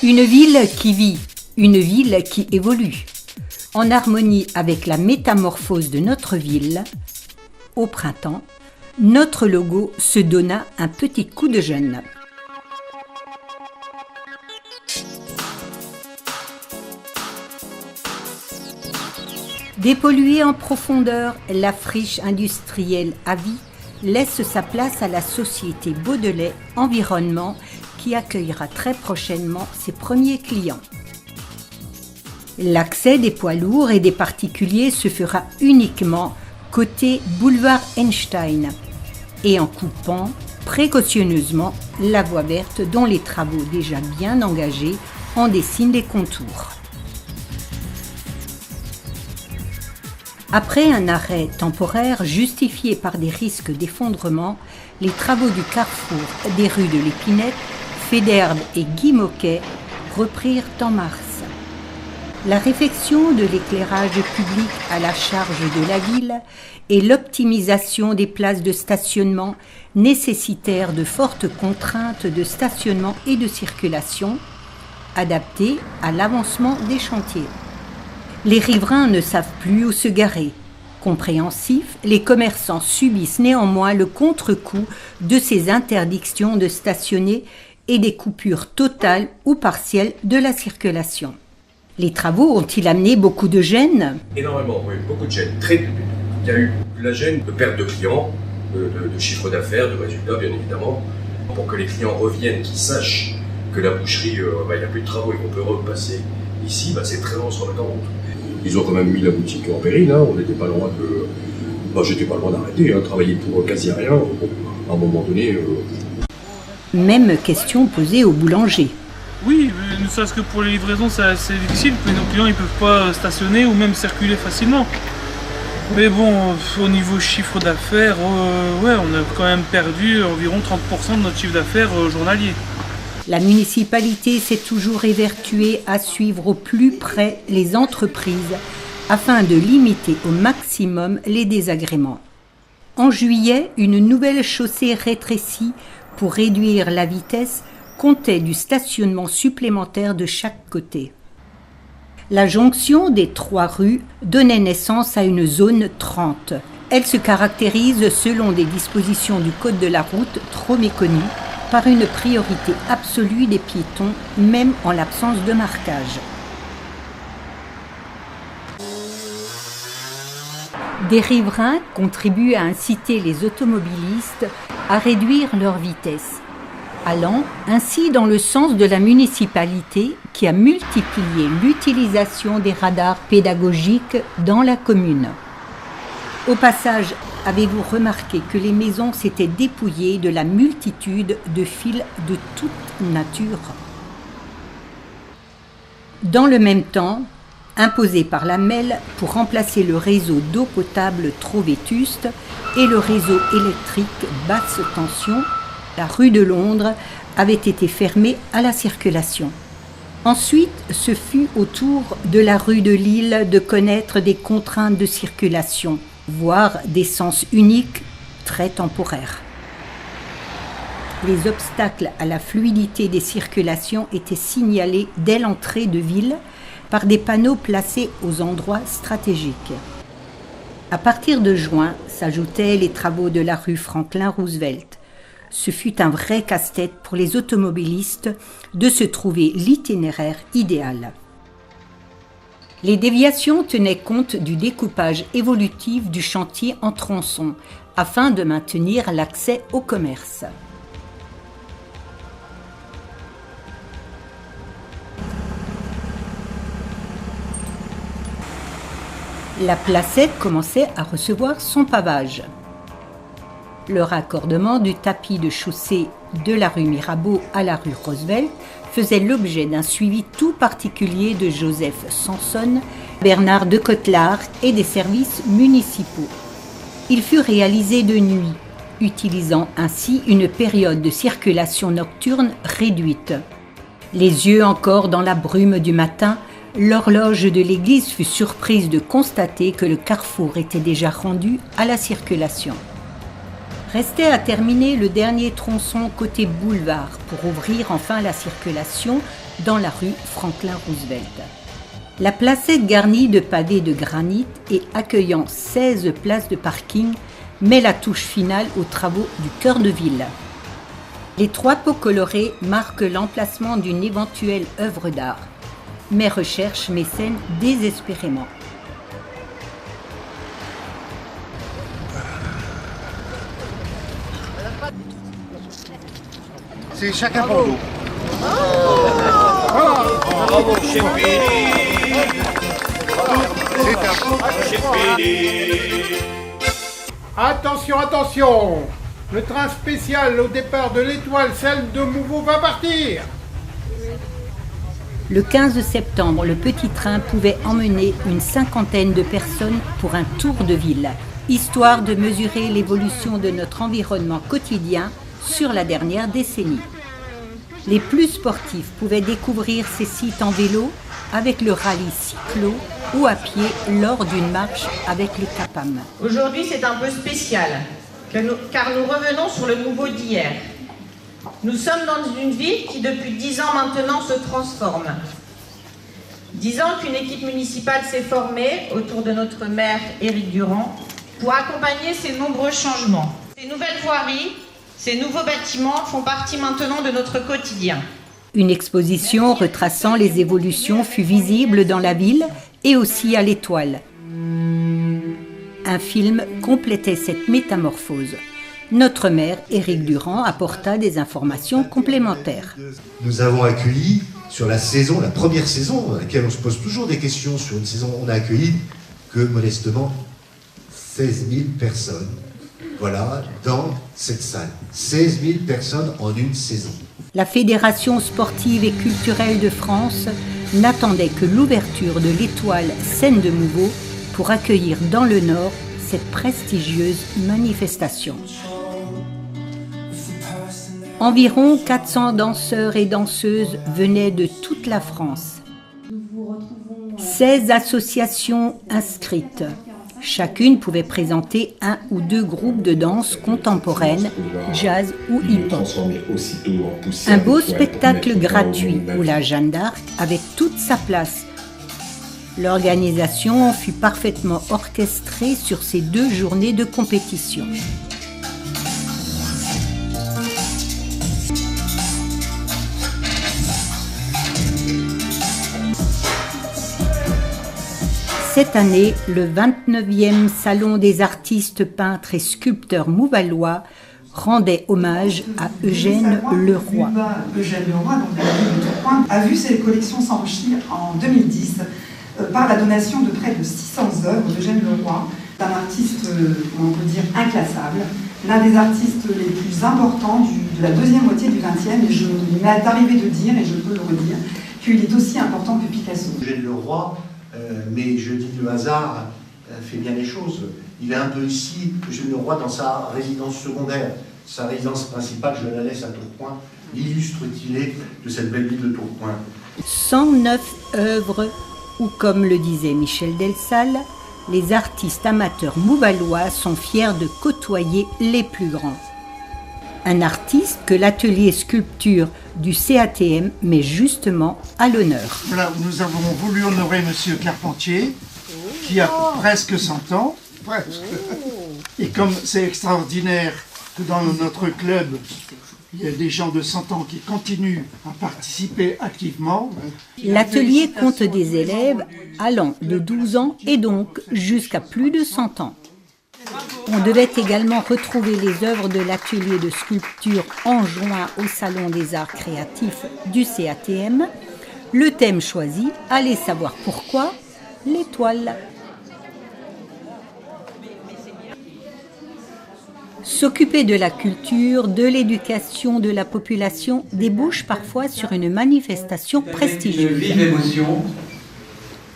Une ville qui vit, une ville qui évolue. En harmonie avec la métamorphose de notre ville, au printemps, notre logo se donna un petit coup de jeune. Dépolluée en profondeur, la friche industrielle à vie laisse sa place à la société Beaudelet Environnement qui accueillera très prochainement ses premiers clients. L'accès des poids lourds et des particuliers se fera uniquement côté boulevard Einstein et en coupant précautionneusement la voie verte dont les travaux déjà bien engagés en dessinent les contours. Après un arrêt temporaire justifié par des risques d'effondrement, les travaux du carrefour des rues de l'Épinette, Fédherbe et Guy Moquet reprirent en mars. La réfection de l'éclairage public à la charge de la ville et l'optimisation des places de stationnement nécessitèrent de fortes contraintes de stationnement et de circulation, adaptées à l'avancement des chantiers. Les riverains ne savent plus où se garer. Compréhensifs, les commerçants subissent néanmoins le contre-coup de ces interdictions de stationner et des coupures totales ou partielles de la circulation. Les travaux ont-ils amené beaucoup de gêne ? Énormément, oui, beaucoup de gêne. Il y a eu de la gêne de perte de clients, de chiffre d'affaires, de résultats bien évidemment. Pour que les clients reviennent, qu'ils sachent que la boucherie, il n'y a plus de travaux et qu'on peut repasser ici, c'est très long sur le temps. Ils ont quand même mis la boutique en péril, on n'était pas loin de... j'étais pas loin d'arrêter, travailler pour quasi rien, à un moment donné... Même question posée au boulanger. Oui, ne serait-ce que pour les livraisons, c'est assez difficile, puis nos clients ils peuvent pas stationner ou même circuler facilement. Mais bon, au niveau chiffre d'affaires, on a quand même perdu environ 30% de notre chiffre d'affaires journalier. La municipalité s'est toujours évertuée à suivre au plus près les entreprises afin de limiter au maximum les désagréments. En juillet, une nouvelle chaussée rétrécie pour réduire la vitesse comptait du stationnement supplémentaire de chaque côté. La jonction des 3 rues donnait naissance à une zone 30. Elle se caractérise, selon des dispositions du code de la route trop méconnues, par une priorité absolue des piétons, même en l'absence de marquage. Des riverains contribuent à inciter les automobilistes à réduire leur vitesse, allant ainsi dans le sens de la municipalité qui a multiplié l'utilisation des radars pédagogiques dans la commune. Au passage, avez-vous remarqué que les maisons s'étaient dépouillées de la multitude de fils de toute nature ? Dans le même temps, imposé par la MEL pour remplacer le réseau d'eau potable trop vétuste et le réseau électrique basse tension, la rue de Londres avait été fermée à la circulation. Ensuite, ce fut au tour de la rue de Lille de connaître des contraintes de circulation, voire des sens uniques très temporaires. Les obstacles à la fluidité des circulations étaient signalés dès l'entrée de ville par des panneaux placés aux endroits stratégiques. À partir de juin, s'ajoutaient les travaux de la rue Franklin-Roosevelt. Ce fut un vrai casse-tête pour les automobilistes de se trouver l'itinéraire idéal. Les déviations tenaient compte du découpage évolutif du chantier en tronçons afin de maintenir l'accès au commerce. La Placette commençait à recevoir son pavage. Le raccordement du tapis de chaussée de la rue Mirabeau à la rue Roosevelt faisait l'objet d'un suivi tout particulier de Joseph Sanson, Bernard de Cotelard et des services municipaux. Il fut réalisé de nuit, utilisant ainsi une période de circulation nocturne réduite. Les yeux encore dans la brume du matin, l'horloge de l'église fut surprise de constater que le carrefour était déjà rendu à la circulation. Restait à terminer le dernier tronçon côté boulevard pour ouvrir enfin la circulation dans la rue Franklin Roosevelt. La placette garnie de pavés de granit et accueillant 16 places de parking met la touche finale aux travaux du cœur de ville. Les 3 pots colorés marquent l'emplacement d'une éventuelle œuvre d'art, mais recherchent mécènes désespérément. C'est chacun pour nous. Bravo, chef Billy. C'est un Attention, attention! Le train spécial au départ de l'Étoile Celle de Mouveau va partir! Le 15 septembre, le petit train pouvait emmener une 50aine de personnes pour un tour de ville, histoire de mesurer l'évolution de notre environnement quotidien sur la dernière décennie. Les plus sportifs pouvaient découvrir ces sites en vélo avec le rallye cyclo ou à pied lors d'une marche avec le CAPAM. Aujourd'hui, c'est un peu spécial, car nous revenons sur le Mouveau d'hier. Nous sommes dans une ville qui, depuis 10 ans maintenant, se transforme. 10 ans qu'une équipe municipale s'est formée autour de notre maire Éric Durand pour accompagner ces nombreux changements. Ces nouvelles voiries, ces nouveaux bâtiments font partie maintenant de notre quotidien. Une exposition retraçant les évolutions fut visible dans la ville et aussi à l'Étoile. Un film complétait cette métamorphose. Notre maire, Éric Durand, apporta des informations complémentaires. Nous avons accueilli, sur la saison, la première saison, à laquelle on se pose toujours des questions sur une saison, on n'a accueilli que modestement 16 000 personnes. Voilà, dans cette salle. 16 000 personnes en une saison. La Fédération sportive et culturelle de France n'attendait que l'ouverture de l'Étoile Seine de Mouveau pour accueillir dans le Nord cette prestigieuse manifestation. Environ 400 danseurs et danseuses venaient de toute la France. 16 associations inscrites. Chacune pouvait présenter 1 ou 2 groupes de danse contemporaine, jazz ou hip-hop. Un beau spectacle gratuit où la Jeanne d'Arc avait toute sa place. L'organisation fut parfaitement orchestrée sur ces 2 journées de compétition. Cette année, le 29e Salon des artistes peintres et sculpteurs mouvallois rendait hommage à Eugène Leroy. Eugène Leroy, donc la ville de Tourcoing, a vu ses collections s'enrichir en 2010 par la donation de près de 600 œuvres d'Eugène Leroy, un artiste, on peut dire, inclassable, l'un des artistes les plus importants de la deuxième moitié du XXe, et il m'est arrivé de dire, et je peux le redire, qu'il est aussi important que Picasso. Eugène Leroy, mais je dis le hasard fait bien les choses. Il est un peu ici, Eugène Leroy, dans sa résidence secondaire. Sa résidence principale, je la laisse à Tourcoing, l'illustre qu'il est de cette belle ville de Tourcoing. 109 œuvres, ou comme le disait Michel Delsalle, les artistes amateurs mouvallois sont fiers de côtoyer les plus grands. Un artiste que l'atelier sculpture du CATM met justement à l'honneur. Voilà, nous avons voulu honorer Monsieur Carpentier, qui a presque 100 ans. Presque. Et comme c'est extraordinaire que dans notre club, il y a des gens de 100 ans qui continuent à participer activement. L'atelier compte des élèves allant de 12 ans et donc jusqu'à plus de 100 ans. On devait également retrouver les œuvres de l'atelier de sculpture en juin au Salon des Arts Créatifs du CATM. Le thème choisi, allez savoir pourquoi, l'étoile. S'occuper de la culture, de l'éducation de la population débouche parfois sur une manifestation prestigieuse. C'est avec une vive émotion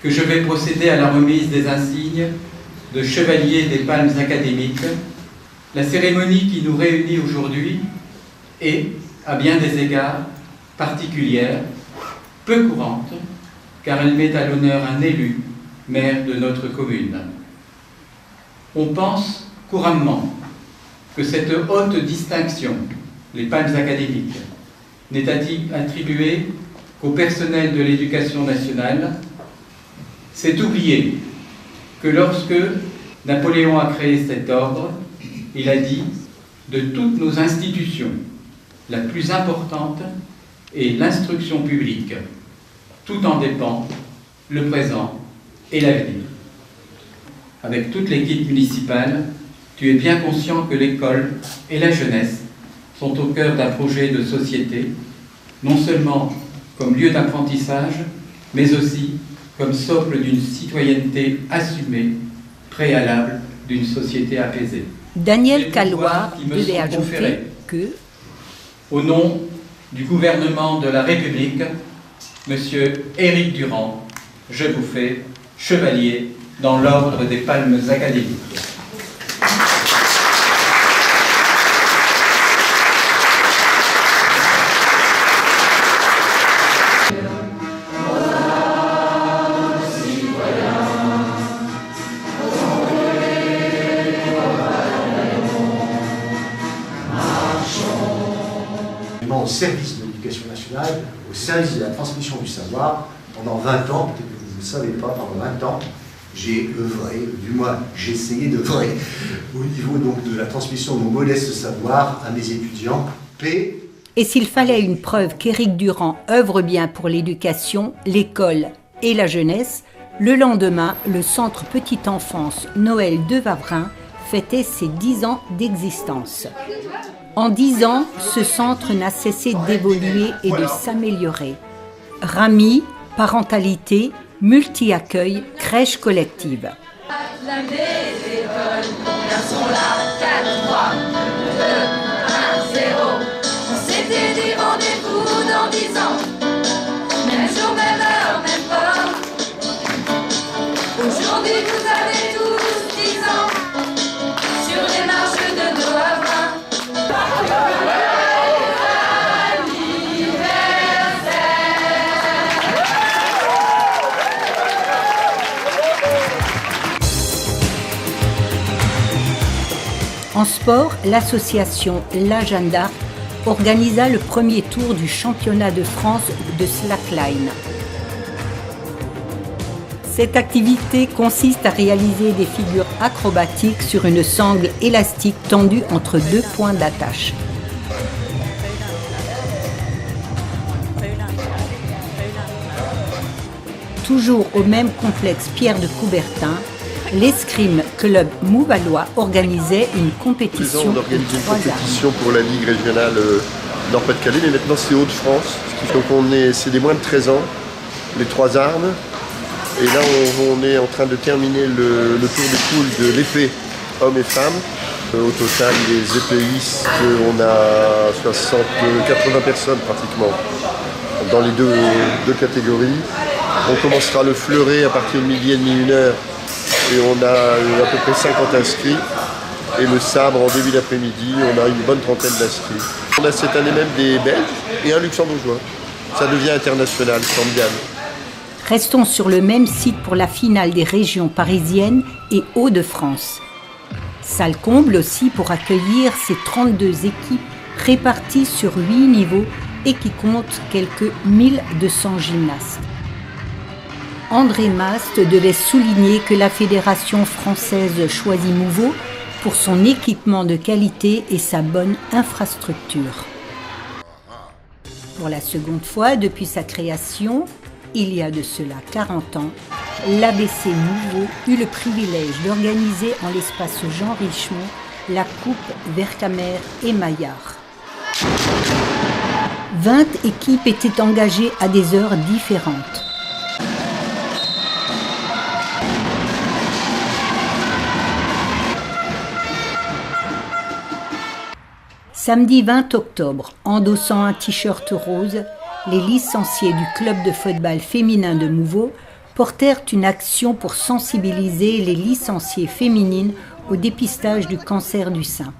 que je vais procéder à la remise des insignes de chevalier des palmes académiques. La cérémonie qui nous réunit aujourd'hui est, à bien des égards, particulière, peu courante, car elle met à l'honneur un élu, maire de notre commune. On pense couramment que cette haute distinction, les palmes académiques, n'est attribuée qu'au personnel de l'éducation nationale, c'est oublier que lorsque Napoléon a créé cet ordre, il a dit « de toutes nos institutions, la plus importante est l'instruction publique. Tout en dépend le présent et l'avenir. » Avec toute l'équipe municipale, tu es bien conscient que l'école et la jeunesse sont au cœur d'un projet de société, non seulement comme lieu d'apprentissage, mais aussi comme socle d'une citoyenneté assumée, préalable d'une société apaisée. Daniel Caloire devait ajouter que, au nom du gouvernement de la République, Monsieur Éric Durand, je vous fais chevalier dans l'ordre des Palmes académiques. Au service de l'éducation nationale, au service de la transmission du savoir, pendant 20 ans, peut-être que vous ne le savez pas, pendant 20 ans, j'ai œuvré, du moins j'ai essayé d'œuvrer au niveau donc de la transmission de mon modeste savoir à mes étudiants. Et s'il fallait une preuve qu'Éric Durand œuvre bien pour l'éducation, l'école et la jeunesse, le lendemain, le Centre Petite Enfance Noël de Wavrin fêtait ses 10 ans d'existence. En 10 ans, ce centre n'a cessé d'évoluer et de s'améliorer. RAMI, parentalité, multi-accueil, crèche collective. La des écoles, garçons là, 4, 3, 2, 1, 0. On s'était dit rendez-vous dans 10 ans. Même jour, même heure, même port. Aujourd'hui, vous avez tous 10 ans. Sur les marches de nos Wavrin. En sport, l'association La Jeanne d'Arc organisa le premier tour du championnat de France de slackline. Cette activité consiste à réaliser des figures acrobatiques sur une sangle élastique tendue entre 2 points d'attache. Toujours au même complexe Pierre de Coubertin, l'Escrime Club Mouvalois organisait une compétition. On organise une compétition pour la Ligue régionale Nord-Pas-de-Calais, mais maintenant c'est Hauts-de-France. Donc c'est des moins de 13 ans, les 3 armes. Et là on est en train de terminer le tour des poules de l'épée, hommes et femmes. Au total, les épéistes, on a 80 personnes pratiquement dans les deux catégories. On commencera le fleuret à partir de 12h30, 1h. Et on a à peu près 50 inscrits. Et le sabre en début d'après-midi, on a une bonne trentaine d'inscrits. On a cette année même des Belges et un Luxembourgeois. Ça devient international, formidable. Restons sur le même site pour la finale des régions parisiennes et Hauts-de-France. Salle comble aussi pour accueillir ces 32 équipes réparties sur 8 niveaux et qui comptent quelques 1200 gymnastes. André Mast devait souligner que la Fédération française choisit Mouveau pour son équipement de qualité et sa bonne infrastructure. Pour la seconde fois depuis sa création, il y a de cela 40 ans, l'ABC Mouveau eut le privilège d'organiser en l'espace Jean Richemont la Coupe Vercamer et Maillard. 20 équipes étaient engagées à des heures différentes. Samedi 20 octobre, endossant un t-shirt rose, les licenciés du club de football féminin de Mouveau portèrent une action pour sensibiliser les licenciées féminines au dépistage du cancer du sein.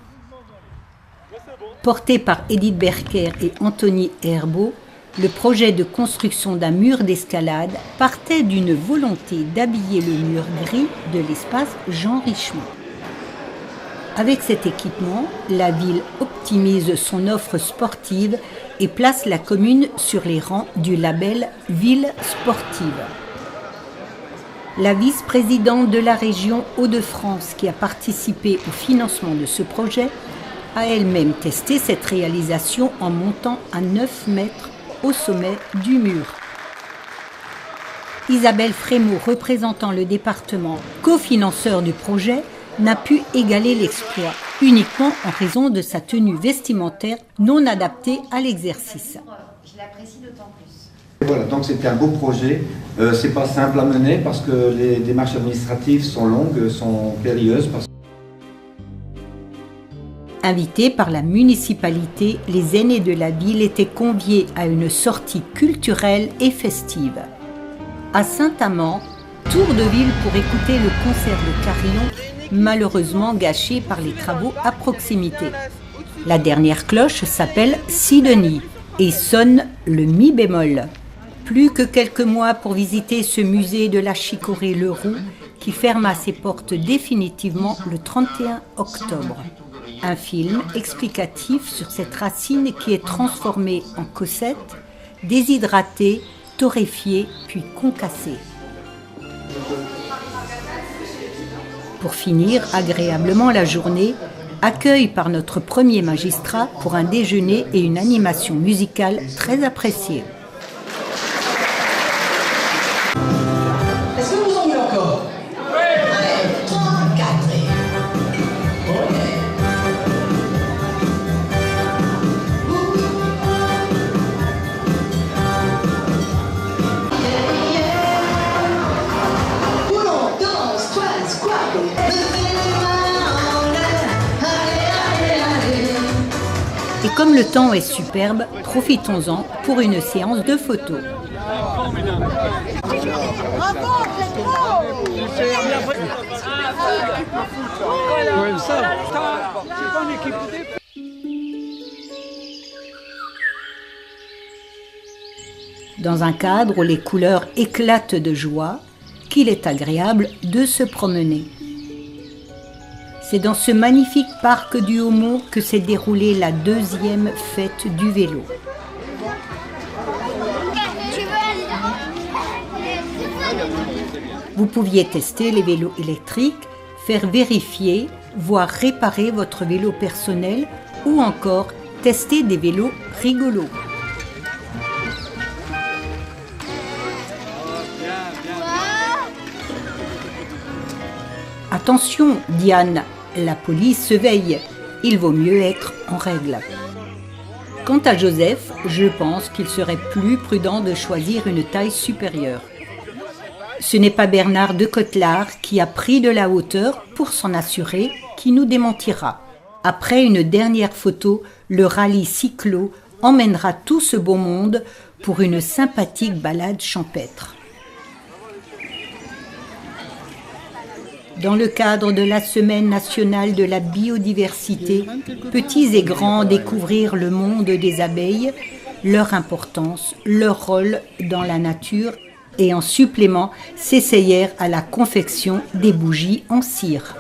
Porté par Edith Berker et Anthony Herbeau, le projet de construction d'un mur d'escalade partait d'une volonté d'habiller le mur gris de l'espace Jean Richemont. Avec cet équipement, la ville optimise son offre sportive et place la commune sur les rangs du label Ville sportive. La vice-présidente de la région Hauts-de-France qui a participé au financement de ce projet a elle-même testé cette réalisation en montant à 9 mètres au sommet du mur. Isabelle Frémaux, représentant le département, cofinanceur du projet, n'a pu égaler l'exploit, uniquement en raison de sa tenue vestimentaire non adaptée à l'exercice. Je l'apprécie d'autant plus. Voilà, donc c'était un beau projet. C'est pas simple à mener parce que les démarches administratives sont longues, sont périlleuses. Invités par la municipalité, les aînés de la ville étaient conviés à une sortie culturelle et festive. À Saint-Amand, tour de ville pour écouter le concert de Carillon, malheureusement gâché par les travaux à proximité. La dernière cloche s'appelle Sidonie et sonne le mi bémol. Plus que quelques mois pour visiter ce musée de la Chicorée-le-Roux qui ferma ses portes définitivement le 31 octobre. Un film explicatif sur cette racine qui est transformée en Cosette, déshydratée, torréfiée puis concassée. Pour finir agréablement la journée, accueil par notre premier magistrat pour un déjeuner et une animation musicale très appréciée. Est-ce que vous en voulez encore? Allez, 3, 4 et... Et comme le temps est superbe, profitons-en pour une séance de photos. Dans un cadre où les couleurs éclatent de joie, qu'il est agréable de se promener. C'est dans ce magnifique parc du Haut-Mont que s'est déroulée la 2e fête du vélo. Vous pouviez tester les vélos électriques, faire vérifier, voire réparer votre vélo personnel ou encore tester des vélos rigolos. Attention, Diane, la police se veille. Il vaut mieux être en règle. Quant à Joseph, je pense qu'il serait plus prudent de choisir une taille supérieure. Ce n'est pas Bernard de Cotelard qui a pris de la hauteur pour s'en assurer qui nous démentira. Après une dernière photo, le rallye cyclo emmènera tout ce beau monde pour une sympathique balade champêtre. Dans le cadre de la Semaine nationale de la biodiversité, petits et grands découvrirent le monde des abeilles, leur importance, leur rôle dans la nature et en supplément s'essayèrent à la confection des bougies en cire.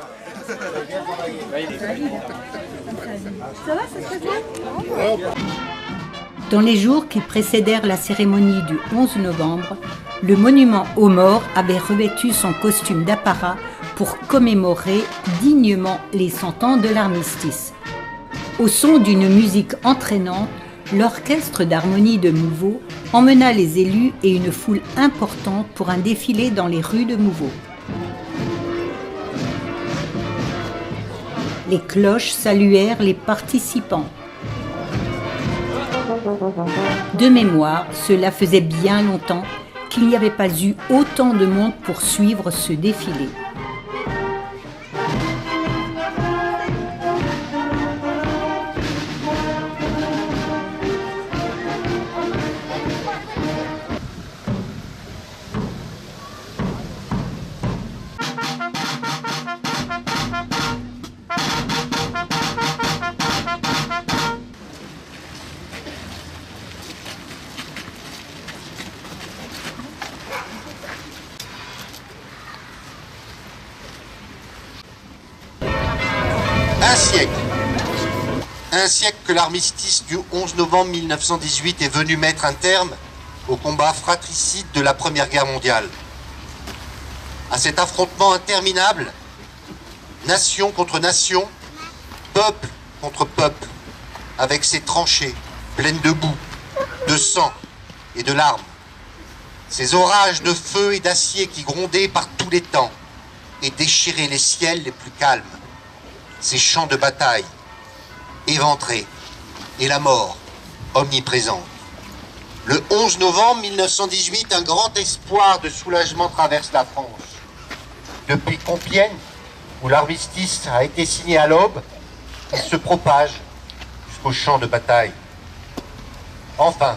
Dans les jours qui précédèrent la cérémonie du 11 novembre, le monument aux morts avait revêtu son costume d'apparat pour commémorer dignement les 100 ans de l'armistice. Au son d'une musique entraînante, l'orchestre d'harmonie de Mouveau emmena les élus et une foule importante pour un défilé dans les rues de Mouveau. Les cloches saluèrent les participants. De mémoire, cela faisait bien longtemps qu'il n'y avait pas eu autant de monde pour suivre ce défilé. siècle. Un siècle que l'armistice du 11 novembre 1918 est venu mettre un terme au combat fratricide de la Première Guerre mondiale. À cet affrontement interminable, nation contre nation, peuple contre peuple, avec ses tranchées pleines de boue, de sang et de larmes, ces orages de feu et d'acier qui grondaient par tous les temps et déchiraient les ciels les plus calmes, ces champs de bataille éventrés et la mort omniprésente. Le 11 novembre 1918, un grand espoir de soulagement traverse la France. Depuis Compiègne, où l'armistice a été signé à l'aube, il se propage jusqu'au champ de bataille. Enfin,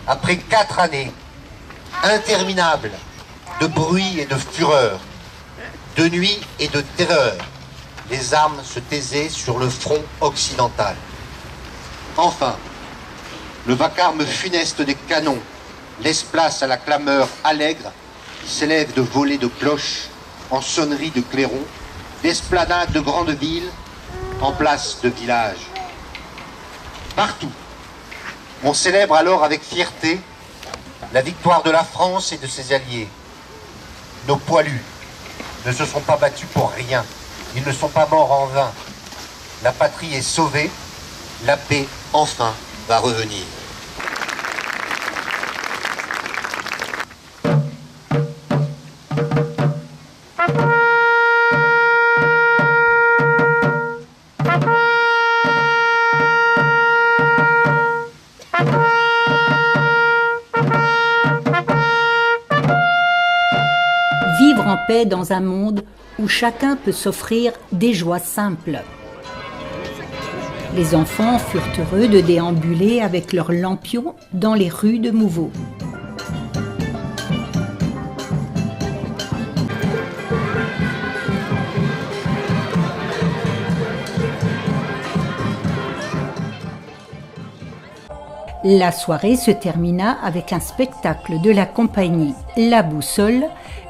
après 4 années interminables de bruit et de fureur, de nuit et de terreur, les armes se taisaient sur le front occidental. Enfin, le vacarme funeste des canons laisse place à la clameur allègre qui s'élève de volées de cloches, en sonneries de clairons, d'esplanades de grandes villes, en places de villages. Partout, on célèbre alors avec fierté la victoire de la France et de ses alliés. Nos poilus ne se sont pas battus pour rien, ils ne sont pas morts en vain. La patrie est sauvée, la paix enfin va revenir. Vivre en paix dans un monde où chacun peut s'offrir des joies simples. Les enfants furent heureux de déambuler avec leurs lampions dans les rues de Mouveau. La soirée se termina avec un spectacle de la compagnie La Boussole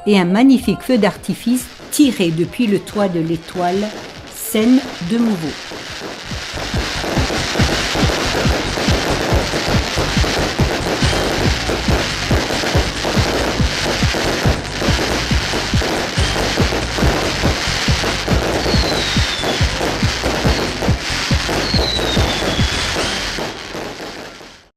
et un magnifique feu d'artifice tiré depuis le toit de l'Étoile, scène de Mouveau.